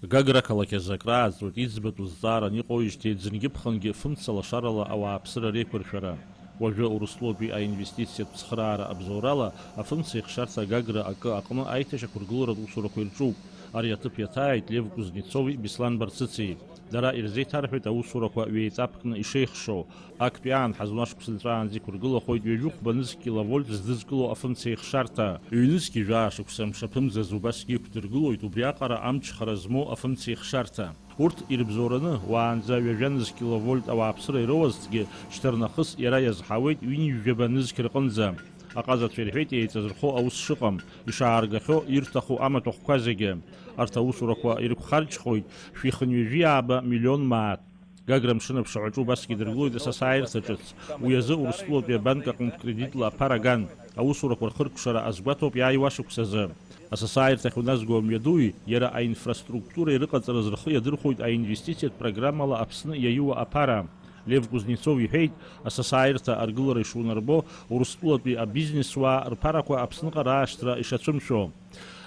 Гагра қалақьазакра аӡуеит иӡбатәу зҵааран иҟоуижьҭеи ӡынгьы-ԥхынгьы фымцалашарала ауааԥсыра реиқәыршәара. Уажәы Урыстәылатәи аинвестициатә цхыраара абзоурала афымца ихшарц агагра акы аҟны аиҭашьақәыргыларатә усурақәа ирҿуп. Ари аҭыԥ иаҭааит Лев Кузнецови Беслан Барцыци. Дара ирзеиҭарҳәеит аусурақәа ҩеиҵапкны ишеихшо. Актәи аан ҳазмашықәса нҵәаанӡа иқәыргылахоит ҩажәи хәба киловольт здызкыло афымца ихшарҭа. Ҩнызқьи жәаа-шықәса мшаԥымӡаз убасгьы иқәдыргылоит убри аҟара амчхара змоу афымца ихшарҭа. Урҭ ирыбзоураны уаанӡа ҩажәа киловольт ауааԥсыра ироуазҭгьы шьҭарнахыс иара иазҳауеит ҩынҩажәаба нызқь рҟынӡа. Аҟазацәа ирҳәеит еиҵазырхо аус шыҟам, ишааргахьоу ирҭаху амаҭәахәқәа зегьы. Арҭ аусурақәа ирықәхарџьхоит шәихынҩажәи ааба миллион маат. Гагра мшынаԥшаҳәаҿы убасгьы идыргылоит асасааирҭа ҿыц. Уи азы Урыстәылатәи абанк аҟнытә кредитла аԥара аган. Аусурақәа рхыркәшара азгәаҭоуп иааиуа шықәсазы. Асасааирҭахь уназго амҩадуи иара аинфраструктура ирыҟаҵараз рхы иадырхәоит аинвестициатә программала Аԥсны иаиуа аԥара. Лев Кузнецов иҳәеит, асасааирҭа аргылара ишунарбо Урыстәылатәи абизнесуаа рԥарақәа Аԥсныҟа раашьҭра ишацәымшәо.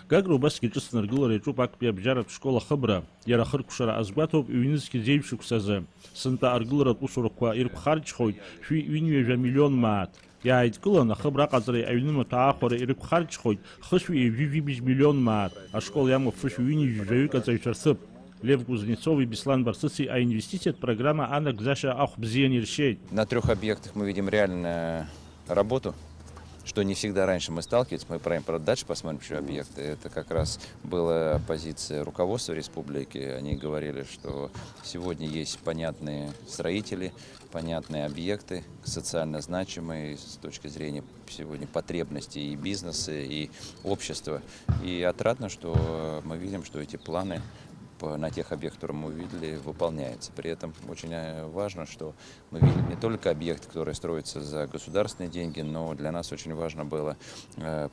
Гагра убасгьы ҿыцны ргылара иаҿуп актәи абџьаратә школ ахыбра. Иара ахыркәшара азгәаҭоуп ҩнызқьи ӡеҩшықәсазы. Сынтәа аргыларатә усурақәа ирықәхарџьхоит ҩынҩажәа миллион маат. Иааидкылан ахыбра аҟаҵареи аҩнымаҭәа аахәареи ирықәхарџьхоит хышәи ҩажәи миллион маат. Ашкол иамоуп фышә ҩынҩажәаҩык аҵаҩцәа рҭыԥ. Лев Кузнецов и Беслан Барцыци аинвестициатә программа анагӡашьа ахә бзиан иршьеит. На 3 объектах мы видим реальную работу, что не всегда раньше мы сталкивались. Мы про дальше посмотрим, что объекты. Это как раз была позиция руководства республики. Они говорили, что сегодня есть понятные строители, понятные объекты, социально значимые с точки зрения сегодня потребностей и бизнеса, и общества. И отрадно, что мы видим, что эти планы на тех объектах, которые мы увидели, выполняется. При этом очень важно, что мы видим не только объекты, которые строятся за государственные деньги, но для нас очень важно было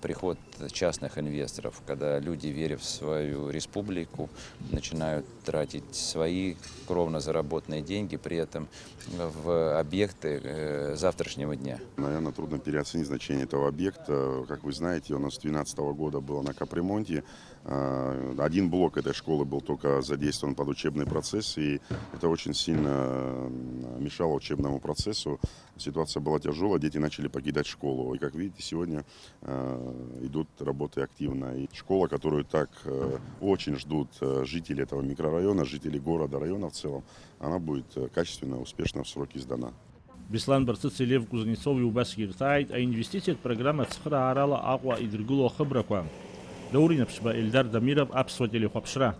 приход частных инвесторов, когда люди, веря в свою республику, начинают тратить свои кровно заработанные деньги, при этом в объекты завтрашнего дня. Наверное, трудно переоценить значение этого объекта. Как вы знаете, у нас с 2012 года было на капремонте. Один блок этой школы был только задействован под учебный процесс, и это очень сильно мешало учебному процессу. Ситуация была тяжелая, дети начали покидать школу. И, как видите, сегодня идут работы активно. И школа, которую так очень ждут жители этого микрорайона, жители города, района в целом, она будет качественно, успешно в сроки сдана. Беслан Барцыци Лев Кузнецов убасгьы ирҭааит аинвестициатә программа цхыраарала Аҟәа идыргыло ахыбрақәа. Даурин Аԥшьба, Ельдар Дамиров, Аԥсуа телехәаԥшра.